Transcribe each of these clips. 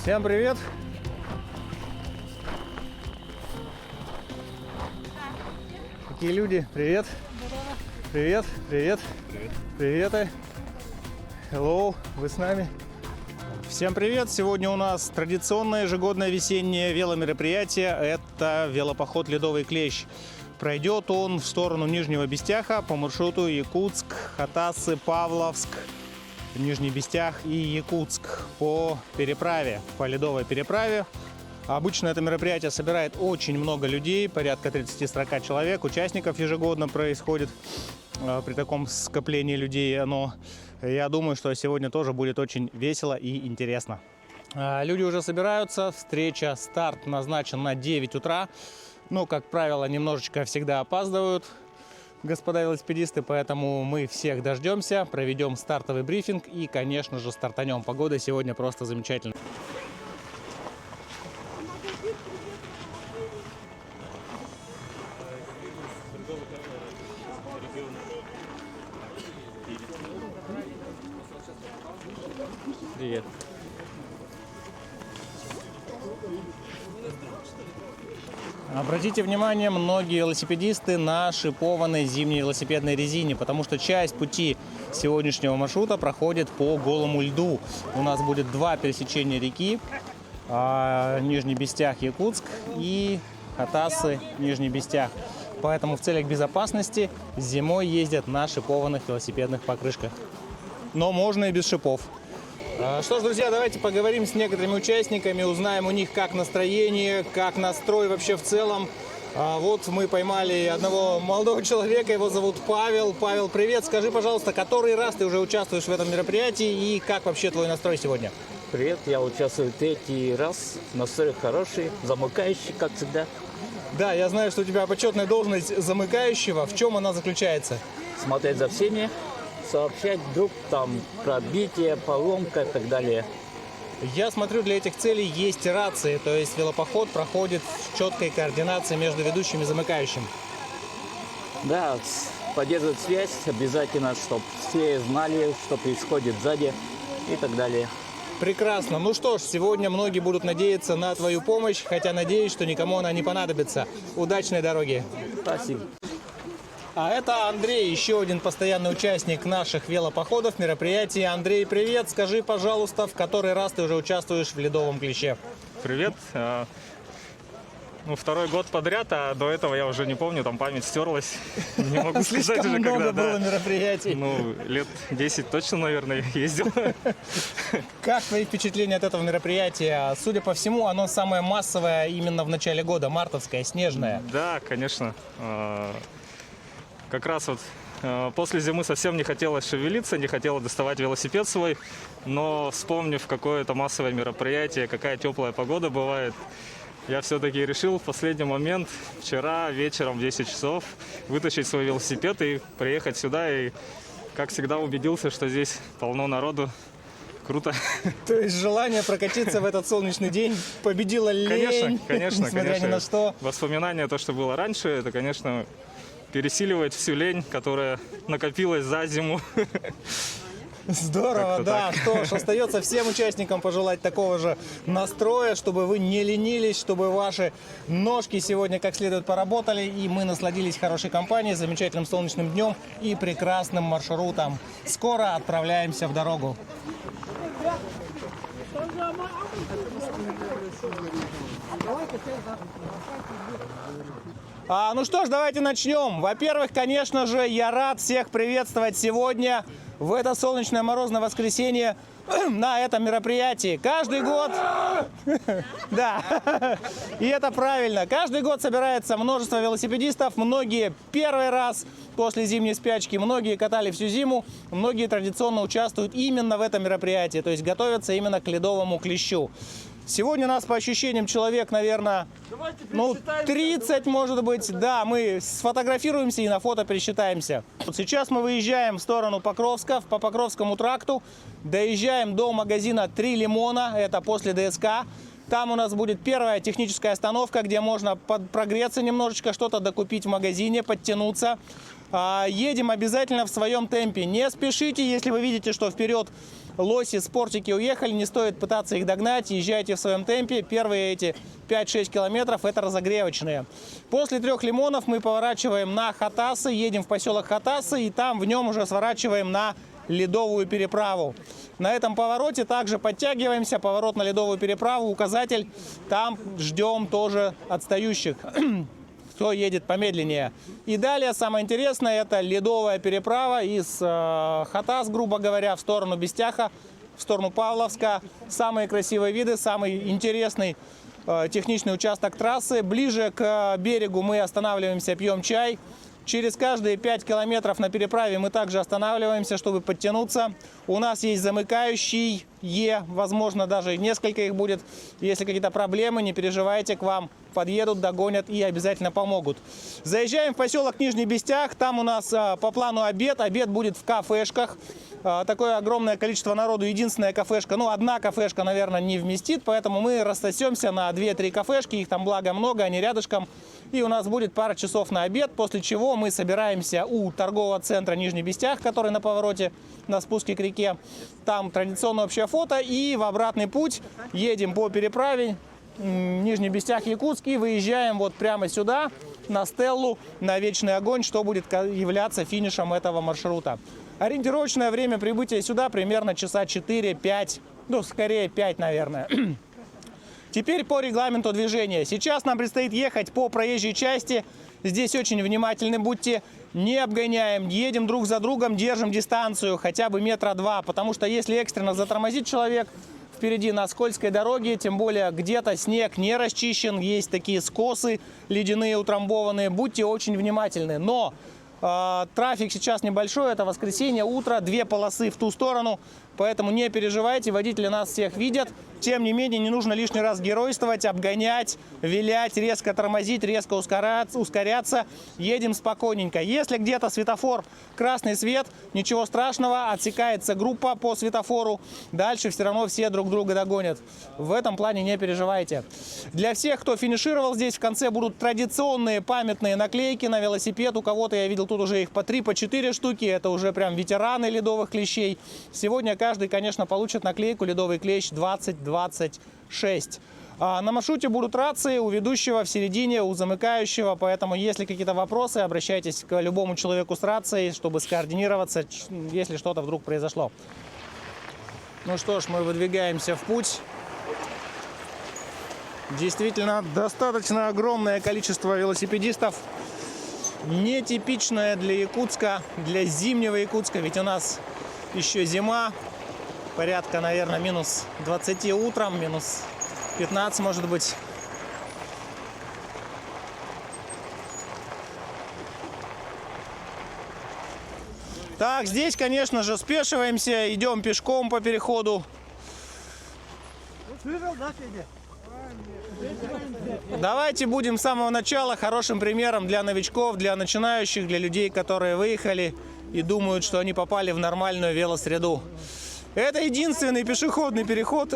Всем привет! Какие люди? Привет! Привет! Привет! Привет! Hello! Вы с нами? Всем привет! Сегодня у нас традиционное ежегодное весеннее веломероприятие. Это велопоход «Ледовый клещ». Пройдет он в сторону Нижнего Бестяха по маршруту Якутск, Хатасы, Павловск, Нижний Бестях и Якутск по переправе, по ледовой переправе. Обычно это мероприятие собирает очень много людей, порядка 30-40 человек. Участников ежегодно происходит при таком скоплении людей. Но я думаю, что сегодня тоже будет очень весело и интересно. Люди уже собираются. Встреча, старт назначен на 9 утра. Ну, как правило, немножечко всегда опаздывают господа велосипедисты, поэтому мы всех дождемся, проведем стартовый брифинг и, конечно же, стартанем. Погода сегодня просто замечательная. Привет. Обратите внимание, многие велосипедисты на шипованной зимней велосипедной резине, потому что часть пути сегодняшнего маршрута проходит по голому льду. У нас будет два пересечения реки, Нижний Бестях, Якутск, и Хатасы, Нижний Бестях. Поэтому в целях безопасности зимой ездят на шипованных велосипедных покрышках. Но можно и без шипов. Что ж, друзья, давайте поговорим с некоторыми участниками, узнаем у них, как настроение, как настрой вообще в целом. Вот мы поймали одного молодого человека, его зовут Павел. Павел, привет, скажи, пожалуйста, который раз ты уже участвуешь в этом мероприятии и как вообще твой настрой сегодня? Привет, я участвую третий раз, настрой хороший, замыкающий, как всегда. Да, я знаю, что у тебя почетная должность замыкающего. В чем она заключается? Смотреть за всеми, сообщать вдруг там пробитие, поломка и так далее. Я смотрю, для этих целей есть рации, то есть велопоход проходит в четкой координации между ведущим и замыкающим. Да, поддерживать связь обязательно, чтобы все знали, что происходит сзади и так далее. Прекрасно. Ну что ж, сегодня многие будут надеяться на твою помощь, хотя надеюсь, что никому она не понадобится. Удачной дороги. Спасибо. А это Андрей, еще один постоянный участник наших велопоходов, мероприятий. Андрей, привет. Скажи, пожалуйста, в который раз ты уже участвуешь в ледовом клеще? Привет. Ну, второй год подряд, а до этого я уже не помню, там память стерлась. Не могу сказать уже, много когда. было мероприятий. Ну, лет 10 точно, наверное, ездил. Как твои впечатления от этого мероприятия? Судя по всему, оно самое массовое именно в начале года, мартовское, снежное. Да, конечно. Как раз вот после зимы совсем не хотелось шевелиться, не хотелось доставать велосипед свой, но вспомнив какое-то массовое мероприятие, какая теплая погода бывает, я все-таки решил в последний момент, вчера вечером в 10 часов, вытащить свой велосипед и приехать сюда. И, как всегда, убедился, что здесь полно народу. Круто. То есть желание прокатиться в этот солнечный день победило лень? Конечно. Несмотря ни на что. Воспоминания, то, что было раньше, это, конечно, пересиливает всю лень, которая накопилась за зиму. Здорово, да. Что ж, остается всем участникам пожелать такого же настроя, чтобы вы не ленились, чтобы ваши ножки сегодня как следует поработали, и мы насладились хорошей компанией, замечательным солнечным днем и прекрасным маршрутом. Скоро отправляемся в дорогу. Ну что ж, давайте начнем. Во-первых, конечно же, я рад всех приветствовать сегодня в это солнечное морозное воскресенье на этом мероприятии. Каждый год, да, и это правильно, каждый год собирается множество велосипедистов, многие первый раз после зимней спячки, многие катали всю зиму, многие традиционно участвуют именно в этом мероприятии, то есть готовятся именно к ледовому клещу. Сегодня нас по ощущениям человек, наверное, 30, может быть. Да, мы сфотографируемся и на фото пересчитаемся. Вот сейчас мы выезжаем в сторону Покровска, по Покровскому тракту. Доезжаем до магазина «Три лимона», это после ДСК. Там у нас будет первая техническая остановка, где можно прогреться немножечко, что-то докупить в магазине, подтянуться. Едем обязательно в своем темпе. Не спешите, если вы видите, что вперед лоси, спортики уехали, не стоит пытаться их догнать, езжайте в своем темпе. Первые эти 5-6 километров это разогревочные. После 3 лимонов мы поворачиваем на Хатасы, едем в поселок Хатасы и там в нем уже сворачиваем на ледовую переправу. На этом повороте также подтягиваемся, поворот на ледовую переправу, указатель, там ждем тоже отстающих, кто едет помедленнее. И далее самое интересное это ледовая переправа из Хатас, грубо говоря, в сторону Бестяха, в сторону Павловска. Самые красивые виды, самый интересный техничный участок трассы. Ближе к берегу мы останавливаемся, пьем чай. Через каждые 5 километров на переправе мы также останавливаемся, чтобы подтянуться. У нас есть замыкающие, возможно, даже несколько их будет. Если какие-то проблемы, не переживайте, к вам подъедут, догонят и обязательно помогут. Заезжаем в поселок Нижний Бестях. Там у нас по плану обед. Обед будет в кафешках. Такое огромное количество народу. Единственная кафешка, одна кафешка, наверное, не вместит. Поэтому мы рассосемся на 2-3 кафешки. Их там, благо, много, они рядышком. И у нас будет пара часов на обед, после чего мы собираемся у торгового центра Нижний Бестях, который на повороте, на спуске к реке. Там традиционное общее фото. И в обратный путь едем по переправе Нижний Бестях, Якутск. И выезжаем вот прямо сюда, на Стеллу, на Вечный огонь, что будет являться финишем этого маршрута. Ориентировочное время прибытия сюда примерно часа 4-5, скорее 5, наверное. Теперь по регламенту движения. Сейчас нам предстоит ехать по проезжей части. Здесь очень внимательны будьте. Не обгоняем, едем друг за другом, держим дистанцию хотя бы 2 метра, потому что если экстренно затормозит человек впереди на скользкой дороге, тем более где-то снег не расчищен, есть такие скосы ледяные, утрамбованные, будьте очень внимательны. Но трафик сейчас небольшой, это воскресенье, утро, 2 полосы в ту сторону, поэтому не переживайте, водители нас всех видят. Тем не менее, не нужно лишний раз геройствовать, обгонять, вилять, резко тормозить, резко ускоряться. Едем спокойненько. Если где-то светофор, красный свет, ничего страшного, отсекается группа по светофору. Дальше все равно все друг друга догонят. В этом плане не переживайте. Для всех, кто финишировал здесь, в конце будут традиционные памятные наклейки на велосипед. У кого-то, я видел, тут уже их по 3, по 4 штуки. Это уже прям ветераны ледовых клещей. Сегодня каждый, конечно, получит наклейку «Ледовый клещ 2026». На маршруте будут рации у ведущего в середине, у замыкающего, поэтому если какие-то вопросы, обращайтесь к любому человеку с рацией, чтобы скоординироваться, если что-то вдруг произошло. Ну что ж, мы выдвигаемся в путь. Действительно, достаточно огромное количество велосипедистов. Нетипичное для Якутска, для зимнего Якутска, ведь у нас еще зима. Порядка, наверное, минус 20 утром, минус 15, может быть. Так, здесь, конечно же, спешиваемся, идем пешком по переходу. Давайте будем с самого начала хорошим примером для новичков, для начинающих, для людей, которые выехали и думают, что они попали в нормальную велосреду. Это единственный пешеходный переход,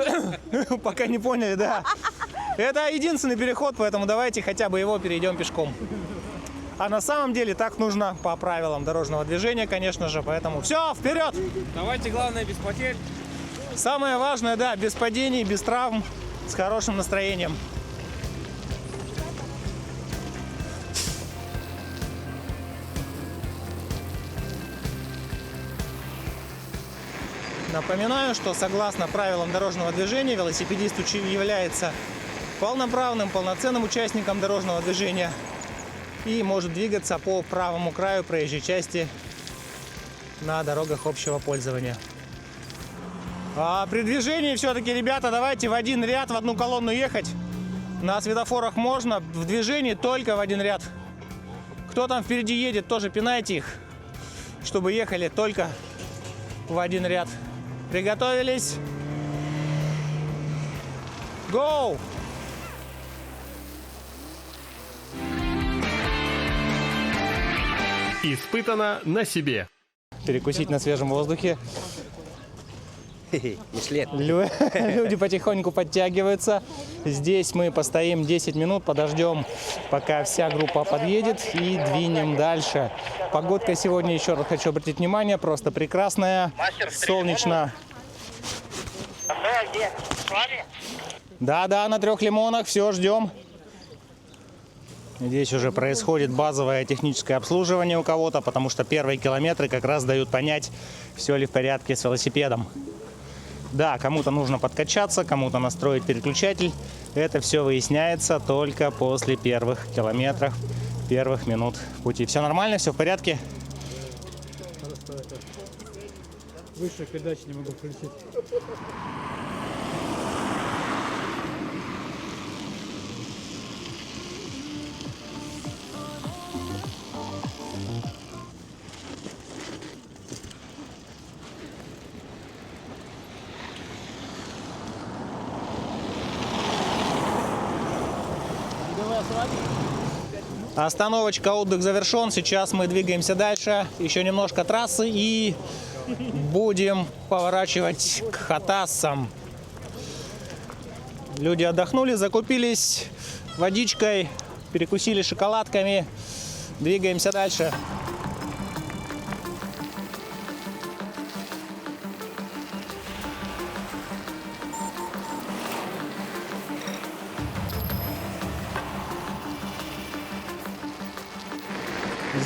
пока не поняли, да. Это единственный переход, поэтому давайте хотя бы его перейдем пешком. А на самом деле так нужно по правилам дорожного движения, конечно же, поэтому все, вперед! Давайте, главное, без потерь. Самое важное, да, без падений, без травм, с хорошим настроением. Напоминаю, что согласно правилам дорожного движения велосипедист является полноправным, полноценным участником дорожного движения и может двигаться по правому краю проезжей части на дорогах общего пользования. А при движении все-таки, ребята, давайте в один ряд, в одну колонну ехать. На светофорах можно, в движении только в один ряд. Кто там впереди едет, тоже пинайте их, чтобы ехали только в один ряд. Приготовились. Go! Испытано на себе. Перекусить на свежем воздухе. И след. Люди потихоньку подтягиваются. Здесь мы постоим 10 минут, подождем, пока вся группа подъедет, и двинем дальше. Погодка сегодня, еще раз хочу обратить внимание, просто прекрасная. Солнечно. Где? С вами? Да, на 3 лимонах, все, ждем. Здесь уже происходит базовое техническое обслуживание у кого-то, потому что первые километры как раз дают понять, все ли в порядке с велосипедом. Да, кому-то нужно подкачаться, кому-то настроить переключатель. Это все выясняется только после первых километров, первых минут пути. Все нормально, все в порядке? Выше передачи не могу включить. Остановочка, отдых завершен. Сейчас мы двигаемся дальше. Еще немножко трассы и будем поворачивать к Хатассам. Люди отдохнули, закупились водичкой, перекусили шоколадками. Двигаемся дальше.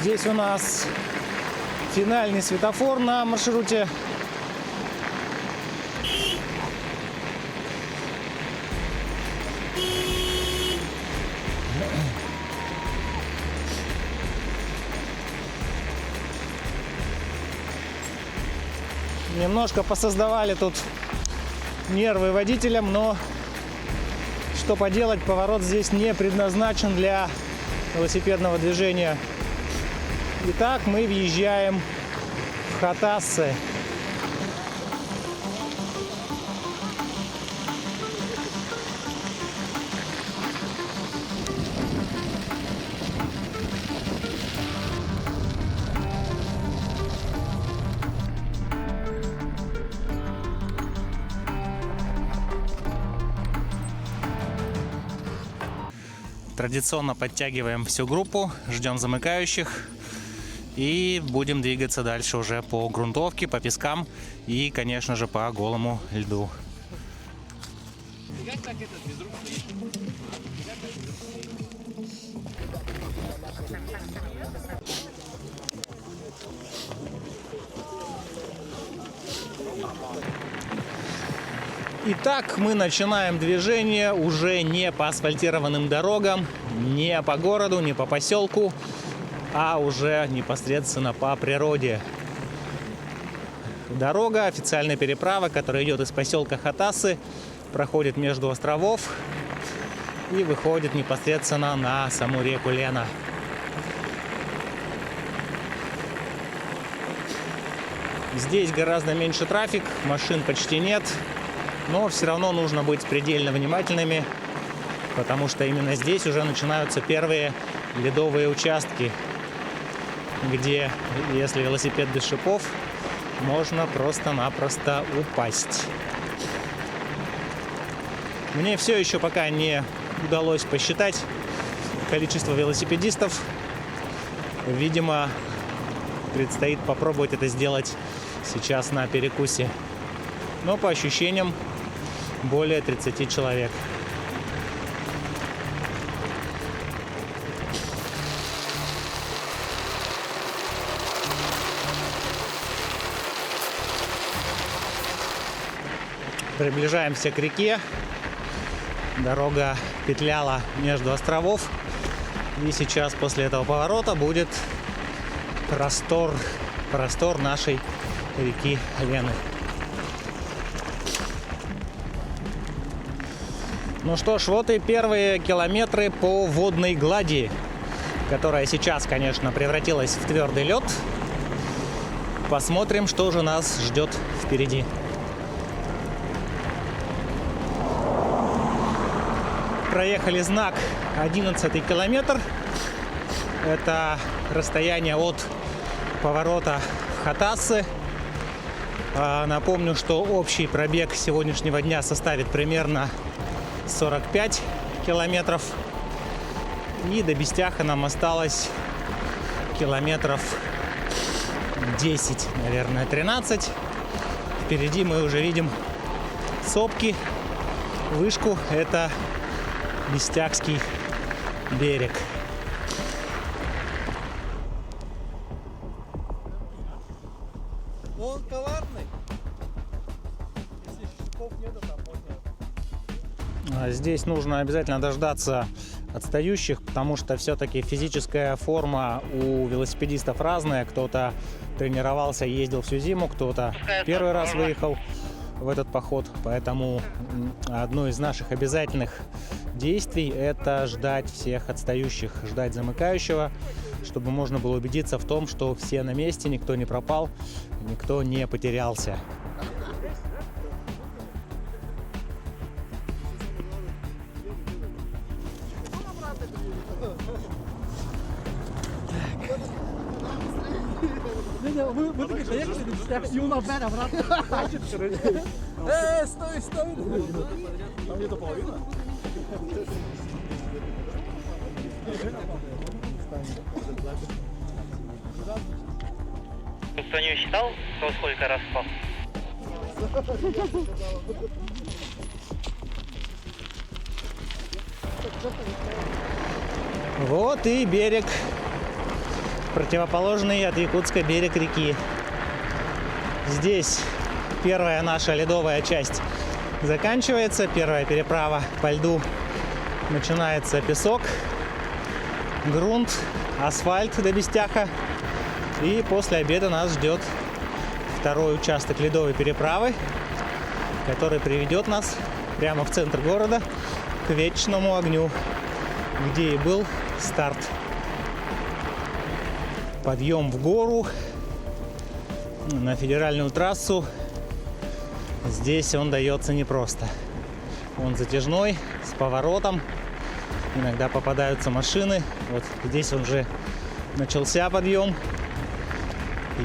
Здесь у нас финальный светофор на маршруте. Немножко посоздавали тут нервы водителям, но что поделать, поворот здесь не предназначен для велосипедного движения. Итак, мы въезжаем в Хатассы. Традиционно подтягиваем всю группу, ждем замыкающих. И будем двигаться дальше уже по грунтовке, по пескам и, конечно же, по голому льду. Итак, мы начинаем движение уже не по асфальтированным дорогам, не по городу, не по поселку, а уже непосредственно по природе. Дорога, официальная переправа, которая идет из поселка Хатассы, проходит между островов и выходит непосредственно на саму реку Лена. Здесь гораздо меньше трафик, машин почти нет, но все равно нужно быть предельно внимательными, потому что именно здесь уже начинаются первые ледовые участки, где, если велосипед без шипов, можно просто-напросто упасть. Мне все еще пока не удалось посчитать количество велосипедистов. Видимо, предстоит попробовать это сделать сейчас на перекусе. Но по ощущениям более 30 человек. Приближаемся к реке. Дорога петляла между островов. И сейчас после этого поворота будет простор нашей реки Лены. Ну что ж, вот и первые километры по водной глади, которая сейчас, конечно, превратилась в твердый лед. Посмотрим, что же нас ждет впереди. Проехали знак 11-й километр. Это расстояние от поворота в Хатассы. Напомню, что общий пробег сегодняшнего дня составит примерно 45 километров. И до Бестяха нам осталось километров 10, наверное, 13. Впереди мы уже видим сопки, вышку. Это Бестякский берег. Он коварный. Здесь нужно обязательно дождаться отстающих, потому что все-таки физическая форма у велосипедистов разная. Кто-то тренировался, ездил всю зиму, кто-то первый раз выехал в этот поход. Поэтому одно из наших обязательных действий – это ждать всех отстающих, ждать замыкающего, чтобы можно было убедиться в том, что все на месте, никто не пропал, никто не потерялся. Стой, стой. Там где-то половина. Кто не считал, кто сколько раз спал? Вот и берег, противоположный от Якутска берег реки. Здесь первая наша ледовая часть заканчивается, первая переправа по льду. Начинается песок, грунт, асфальт до Бестяха. И после обеда нас ждет второй участок ледовой переправы, который приведет нас прямо в центр города к Вечному огню, где и был старт. Подъем в гору на федеральную трассу. Здесь он дается непросто. Он затяжной, с поворотом. Иногда попадаются машины. Вот здесь он уже начался подъем.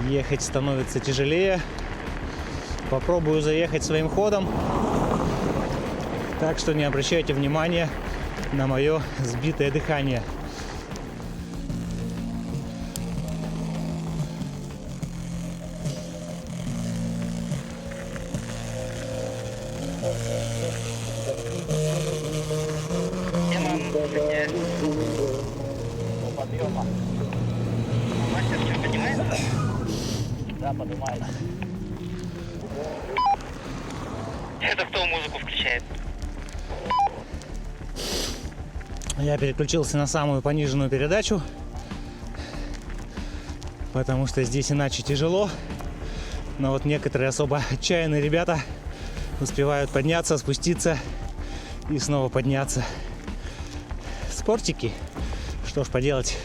Ехать становится тяжелее. Попробую заехать своим ходом. Так что не обращайте внимания на мое сбитое дыхание. Подъема. Мастер что, поднимается? Да, поднимается. Это кто музыку включает? Я переключился на самую пониженную передачу, потому что здесь иначе тяжело. Но вот некоторые особо отчаянные ребята успевают подняться, спуститься и снова подняться. Спортики. Что ж поделать.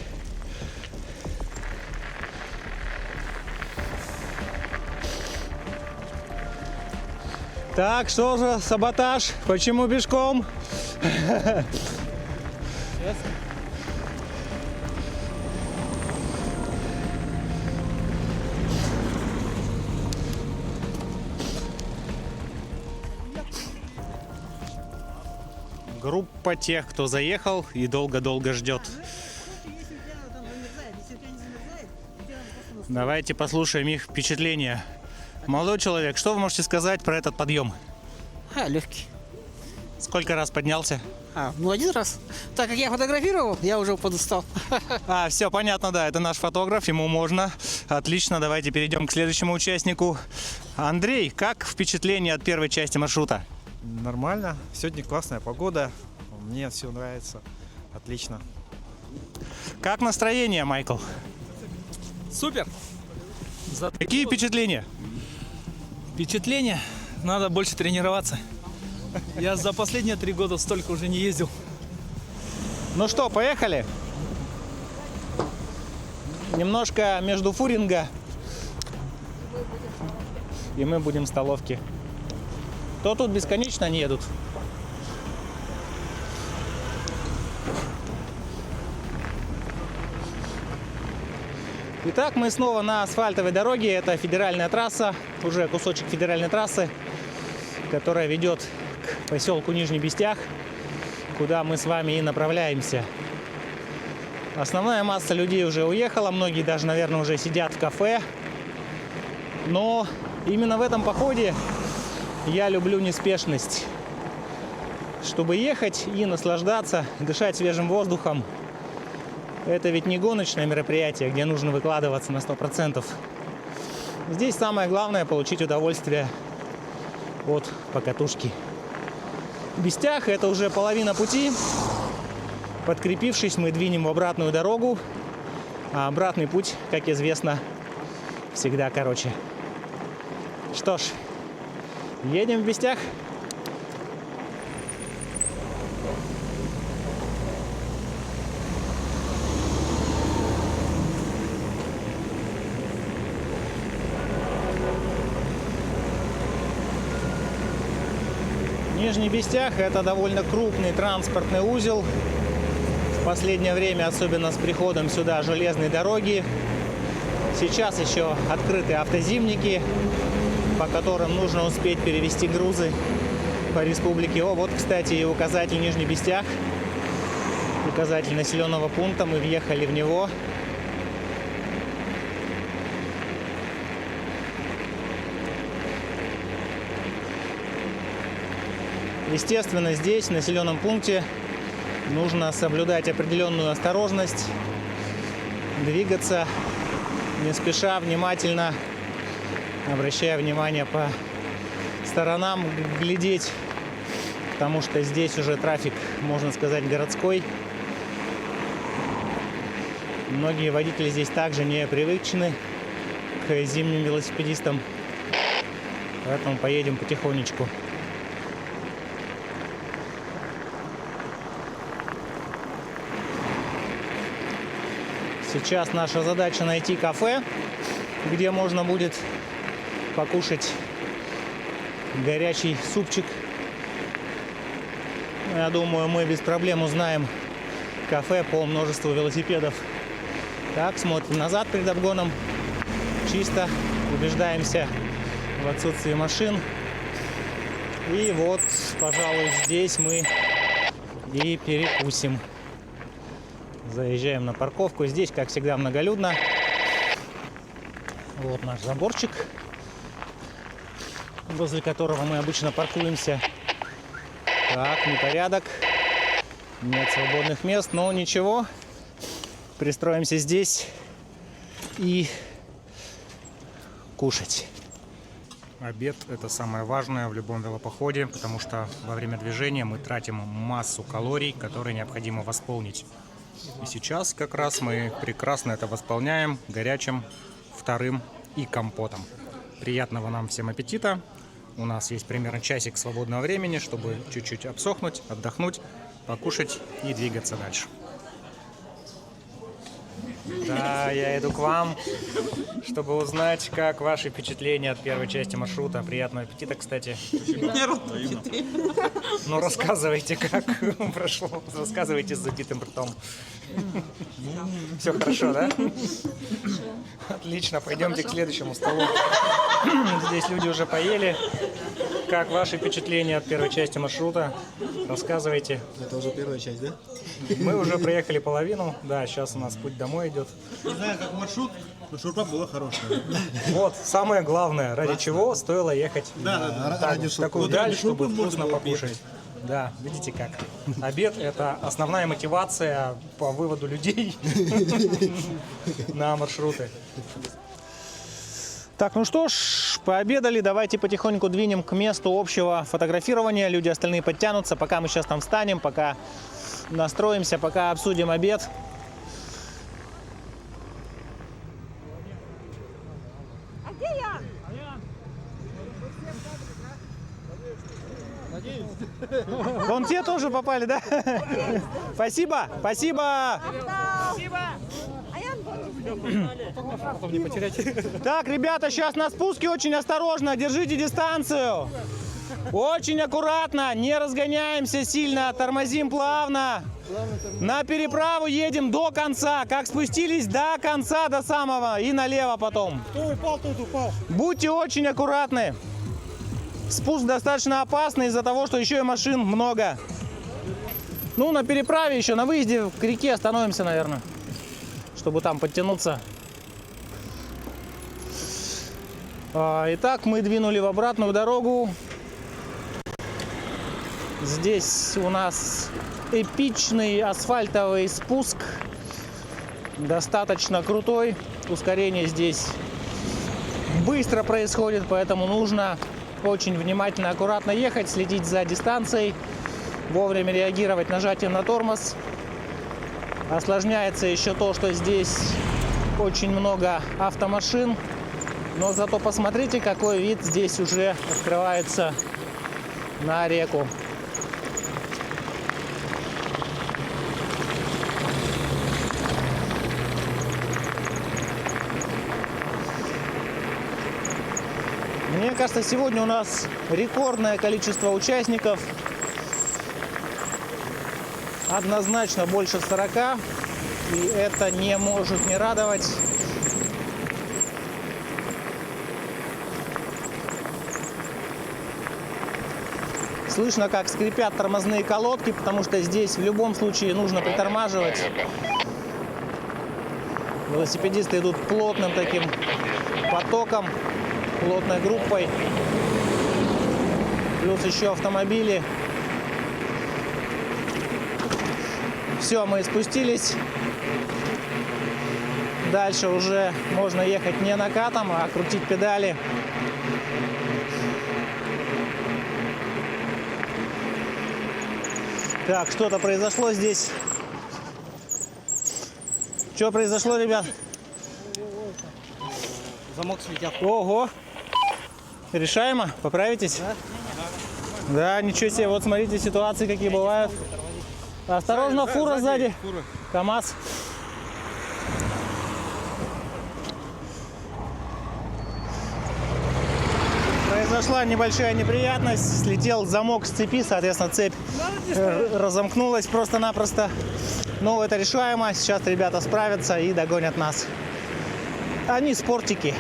Так, что же, саботаж? Почему пешком? Группа тех, кто заехал и долго-долго ждет. Давайте послушаем их впечатления. Молодой человек, что вы можете сказать про этот подъем? Легкий. Сколько раз поднялся? Один раз. Так как я фотографировал, я уже подустал. Все понятно, да, это наш фотограф, ему можно. Отлично, давайте перейдем к следующему участнику. Андрей, как впечатление от первой части маршрута? Нормально. Сегодня классная погода. Мне все нравится. Отлично. Как настроение, Майкл? Супер! Какие впечатления? Впечатление? Надо больше тренироваться. Я за последние 3 года столько уже не ездил. Ну что, поехали? Немножко между Фуринга и мы будем в столовке. То тут бесконечно не едут. Итак, мы снова на асфальтовой дороге. Это федеральная трасса, уже кусочек федеральной трассы, которая ведет к поселку Нижний Бестях, куда мы с вами и направляемся. Основная масса людей уже уехала, многие даже, наверное, уже сидят в кафе. Но именно в этом походе Я люблю неспешность, чтобы ехать и наслаждаться, дышать свежим воздухом. Это ведь не гоночное мероприятие, где нужно выкладываться на 100%. Здесь самое главное — получить удовольствие от покатушки. Бестях — это уже половина пути. Подкрепившись, мы двинем в обратную дорогу. А обратный путь, как известно, всегда короче. Что ж, едем в Бестях. Нижний Бестях — это довольно крупный транспортный узел. В последнее время, особенно с приходом сюда железной дороги, сейчас еще открыты автозимники, по которым нужно успеть перевести грузы по республике. О, вот, кстати, и указатель Нижний Бестях, указатель населенного пункта. Мы въехали в него. Естественно, здесь, в населенном пункте, нужно соблюдать определенную осторожность, двигаться не спеша, внимательно, обращая внимание по сторонам, глядеть, потому что здесь уже трафик, можно сказать, городской. Многие водители здесь также не привычны к зимним велосипедистам, поэтому поедем потихонечку. Сейчас наша задача найти кафе, где можно будет покушать горячий супчик. Я думаю, мы без проблем узнаем кафе по множеству велосипедов. Так, смотрим назад перед обгоном. Чисто убеждаемся в отсутствии машин. И вот, пожалуй, здесь мы и перекусим. Заезжаем на парковку. Здесь, как всегда, многолюдно. Вот наш заборчик, возле которого мы обычно паркуемся. Так, непорядок. Нет свободных мест, но ничего. Пристроимся здесь и кушать. Обед – это самое важное в любом велопоходе, потому что во время движения мы тратим массу калорий, которые необходимо восполнить. И сейчас как раз мы прекрасно это восполняем горячим вторым и компотом. Приятного нам всем аппетита. У нас есть примерно часик свободного времени, чтобы чуть-чуть обсохнуть, отдохнуть, покушать и двигаться дальше. Да, я иду к вам, чтобы узнать, как ваши впечатления от первой части маршрута. Приятного аппетита, кстати. Ну, рассказывайте, как прошло. Рассказывайте с забитым ртом. Все хорошо, да? Отлично, пойдемте к следующему столу. Здесь люди уже поели. Как ваши впечатления от первой части маршрута? Рассказывайте. Это уже первая часть, да? Мы уже проехали половину. Да, сейчас у нас путь домой идет. Не знаю, как маршрут, но шурпа была хорошая. Вот, самое главное, ради чего стоило ехать в такую даль, чтобы вкусно покушать. Да, видите как. Обед – это основная мотивация по выводу людей на маршруты. Так, ну что ж, пообедали, давайте потихоньку двинем к месту общего фотографирования. Люди остальные подтянутся, пока мы сейчас там встанем, пока настроимся, пока обсудим обед. А где я? Вон те тоже попали, да? Спасибо, спасибо. Так, ребята, сейчас на спуске очень осторожно, держите дистанцию. Очень аккуратно, не разгоняемся сильно, тормозим плавно. На переправу едем до конца, как спустились до конца, до самого, и налево потом. Кто упал, тот упал. Будьте очень аккуратны. Спуск достаточно опасный из-за того, что еще и машин много. Ну, на переправе еще, на выезде к реке остановимся, наверное, чтобы там подтянуться. Итак, мы двинули в обратную дорогу. Здесь у нас эпичный асфальтовый спуск, достаточно крутой. Ускорение здесь быстро происходит, поэтому нужно очень внимательно, аккуратно ехать, следить за дистанцией, вовремя реагировать нажатием на тормоз. Осложняется еще то, что здесь очень много автомашин, но зато посмотрите, какой вид здесь уже открывается на реку. Мне кажется, сегодня у нас рекордное количество участников. Однозначно больше 40. И это не может не радовать. Слышно, как скрипят тормозные колодки, потому что здесь в любом случае нужно притормаживать. Велосипедисты идут плотным таким потоком, плотной группой. Плюс еще автомобили. Все, мы спустились. Дальше уже можно ехать не накатом, а крутить педали. Так, что-то произошло здесь. Что произошло, ребят? Замок слетел. Ого! Решаемо? Поправитесь? Да, ничего себе. Вот смотрите, ситуации какие бывают. Осторожно, фура сзади. КамАЗ. Произошла небольшая неприятность. Слетел замок с цепи, соответственно, цепь разомкнулась просто-напросто. Но это решаемо. Сейчас ребята справятся и догонят нас. Они спортики.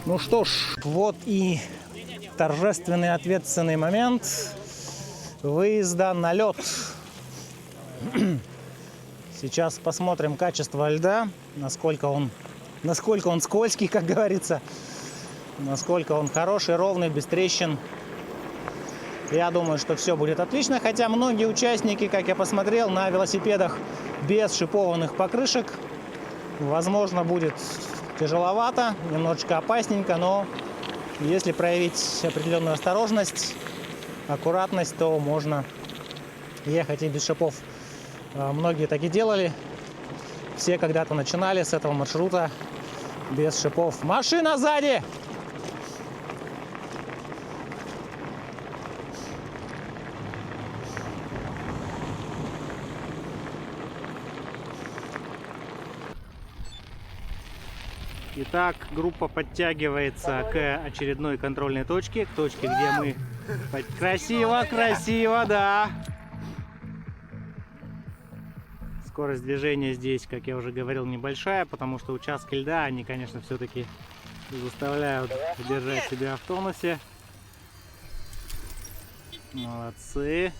Ну что ж, вот и торжественный ответственный момент выезда на лед. Сейчас посмотрим качество льда, насколько он скользкий, как говорится, насколько он хороший, ровный, без трещин. Я думаю, что все будет отлично, хотя многие участники, как я посмотрел, на велосипедах без шипованных покрышек. Возможно, будет тяжеловато, немножечко опасненько, но если проявить определенную осторожность, аккуратность, то можно ехать и без шипов. Многие так и делали. Все когда-то начинали с этого маршрута без шипов. Машина сзади! Итак, группа подтягивается к очередной контрольной точке, к точке, где мы... Красиво, красиво, да! Скорость движения здесь, как я уже говорил, небольшая, потому что участки льда, они, конечно, все-таки заставляют держать себя в тонусе. Молодцы!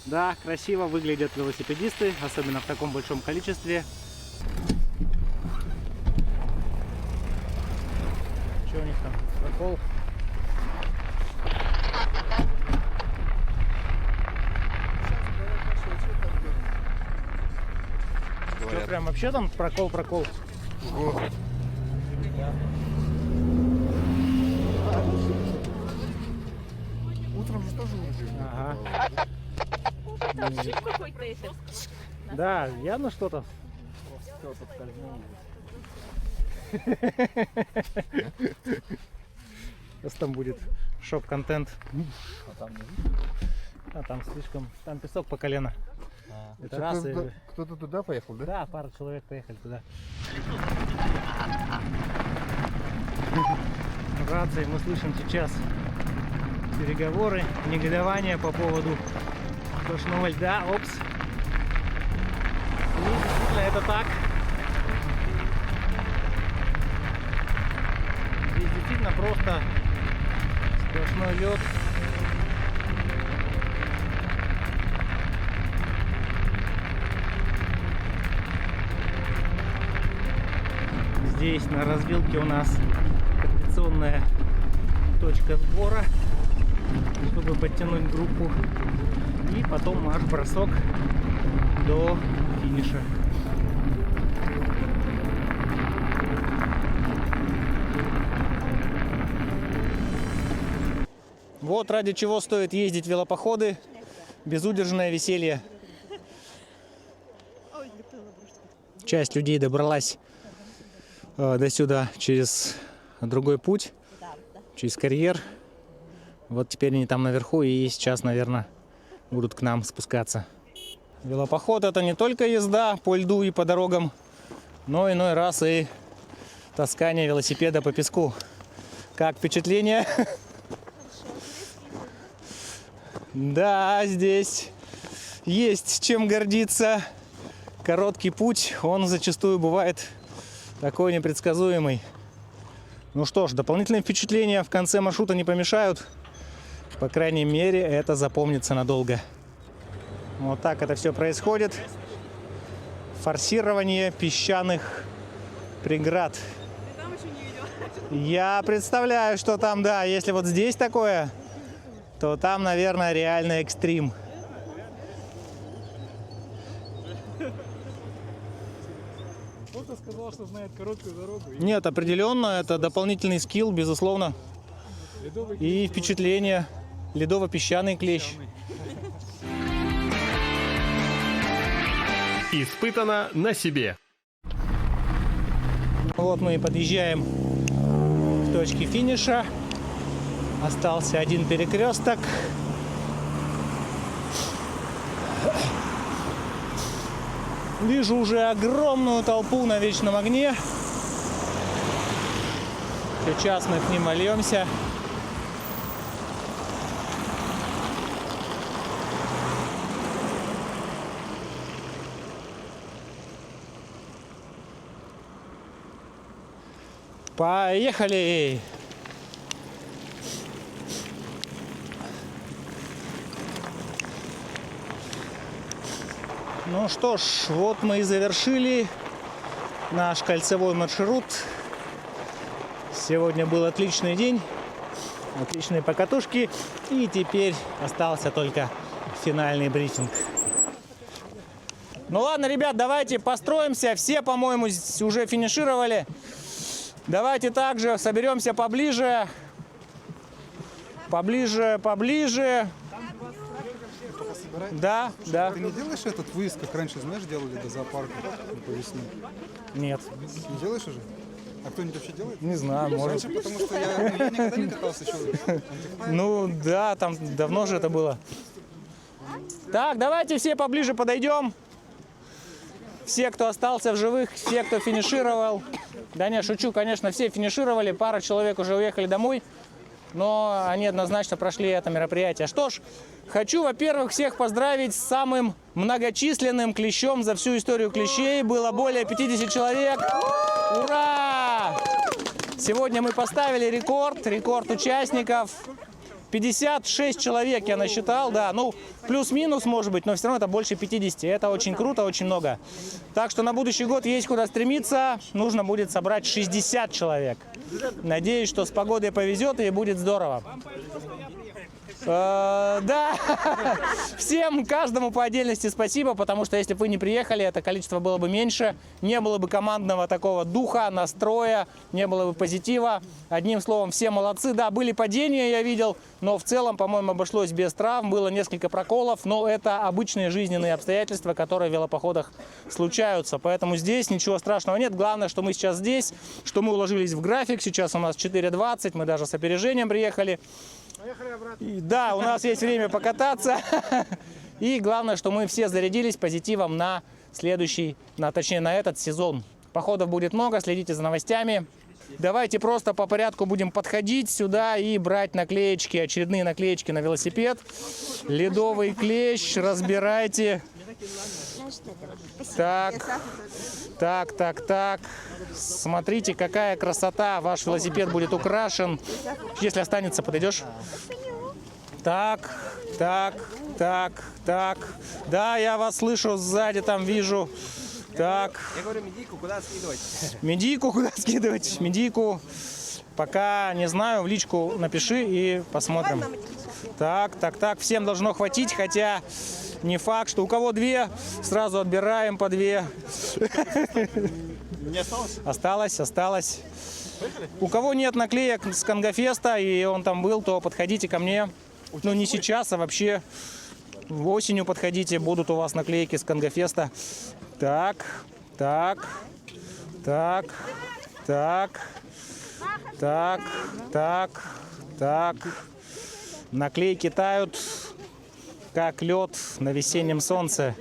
Да, красиво выглядят велосипедисты, особенно в таком большом количестве. Что у них там? Прокол? Что, прям вообще там прокол? Утром же тоже уже. Ага. Да, явно что-то. Сейчас там будет шок-контент. А там слишком... Там песок по колено. Это раз и... Кто-то туда поехал, да? Да, пара человек поехали туда. В рации мы слышим сейчас переговоры, негодование по поводу сплошного льда. Опс. И действительно это так. Здесь действительно просто сплошной лед. Здесь на развилке у нас традиционная точка сбора, чтобы подтянуть группу. И потом марш-бросок до финиша. Вот ради чего стоит ездить в велопоходы. Безудержное веселье. Часть людей добралась до сюда через другой путь, через карьер. Вот теперь они там наверху и сейчас, наверное, будут к нам спускаться. Велопоход — это не только езда по льду и по дорогам, но иной раз и таскание велосипеда по песку. Как впечатление? Да, здесь есть чем гордиться. Короткий путь, он зачастую бывает такой непредсказуемый. Ну что ж, дополнительные впечатления в конце маршрута не помешают. По крайней мере, это запомнится надолго. Вот так это все происходит. Форсирование песчаных преград. Я представляю, что там, да, если вот здесь такое, то там, наверное, реальный экстрим. Кто-то сказал, что знает короткую дорогу. Нет, определенно, это дополнительный скилл, безусловно. И впечатление. Ледово-песчаный клещ. Испытано на себе. Вот мы и подъезжаем к точке финиша. Остался один перекресток. Вижу уже огромную толпу на вечном огне. Сейчас мы к ним вольемся. Поехали! Ну что ж, вот мы и завершили наш кольцевой маршрут. Сегодня был отличный день, отличные покатушки. И теперь остался только финальный брифинг. Ну ладно, ребят, давайте построимся. Все, по-моему, уже финишировали. Давайте также соберемся поближе. Поближе. Да, да. Ты не делаешь этот выезд, как раньше, знаешь, делали до зоопарка по весне? Нет. Не делаешь уже? А кто-нибудь вообще делает? Не знаю, может. Раньше, потому что я никогда не катался еще. Ну да, там давно же это было. Так, давайте все поближе подойдем. Все, кто остался в живых, все, кто финишировал. Да не, шучу, конечно, все финишировали. Пара человек уже уехали домой. Но они однозначно прошли это мероприятие. Что ж, хочу, во-первых, всех поздравить с самым многочисленным клещом за всю историю клещей. Было более 50 человек. Ура! Сегодня мы поставили рекорд участников. 56 человек я насчитал, да, ну, плюс-минус, может быть, но все равно это больше 50. Это очень круто, очень много. Так что на будущий год есть куда стремиться. Нужно будет собрать 60 человек. Надеюсь, что с погодой повезет и будет здорово. Да, всем, каждому по отдельности спасибо, потому что если бы вы не приехали, это количество было бы меньше, не было бы командного такого духа, настроя, не было бы позитива. Одним словом, все молодцы. Да, были падения, я видел, но в целом, по-моему, обошлось без травм, было несколько проколов, но это обычные жизненные обстоятельства, которые в велопоходах случаются. Поэтому здесь ничего страшного нет. Главное, что мы сейчас здесь, что мы уложились в график. Сейчас у нас 4:20, мы даже с опережением приехали. И, да, у нас есть время покататься. И главное, что мы все зарядились позитивом на следующий, точнее на этот сезон. Походов будет много, следите за новостями. Давайте просто по порядку будем подходить сюда и брать наклеечки, очередные наклеечки на велосипед. Ледовый клещ, разбирайте. Так. Смотрите, какая красота. Ваш велосипед будет украшен. Если останется, подойдешь? Так. Да, я вас слышу сзади, там вижу. Так. Я говорю, медийку куда скидывать? Медийку куда скидывать? Медийку пока не знаю, в личку напиши и посмотрим. Так. Всем должно хватить, хотя не факт, что у кого 2, сразу отбираем по 2. Не осталось? Осталось. У кого нет наклеек с Конгофеста, и он там был, то подходите ко мне. Ну, не сейчас, а вообще осенью подходите, будут у вас наклейки с Конгофеста. Так. Наклейки тают, как лед на весеннем солнце.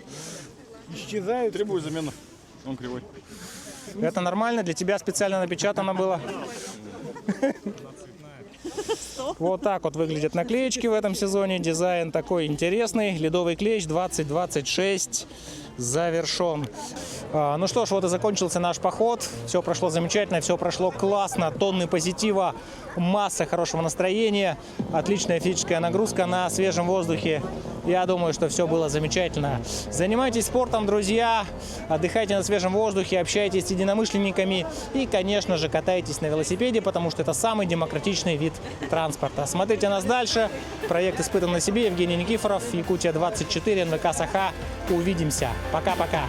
Исчезают. Требую замену. Он кривой. Это нормально? Для тебя специально напечатано было? Вот так вот выглядят наклеечки в этом сезоне. Дизайн такой интересный. Ледовый клещ 2026 завершен. Ну что ж, вот и закончился наш поход. Все прошло замечательно, все прошло классно. Тонны позитива, масса хорошего настроения, отличная физическая нагрузка на свежем воздухе. Я думаю, что все было замечательно. Занимайтесь спортом, друзья, отдыхайте на свежем воздухе, общайтесь с единомышленниками и, конечно же, катайтесь на велосипеде, потому что это самый демократичный вид транспорта. Смотрите нас дальше. Проект «Испытан на себе». Евгений Никифоров, Якутия 24, НВК Саха. Увидимся. Пока-пока.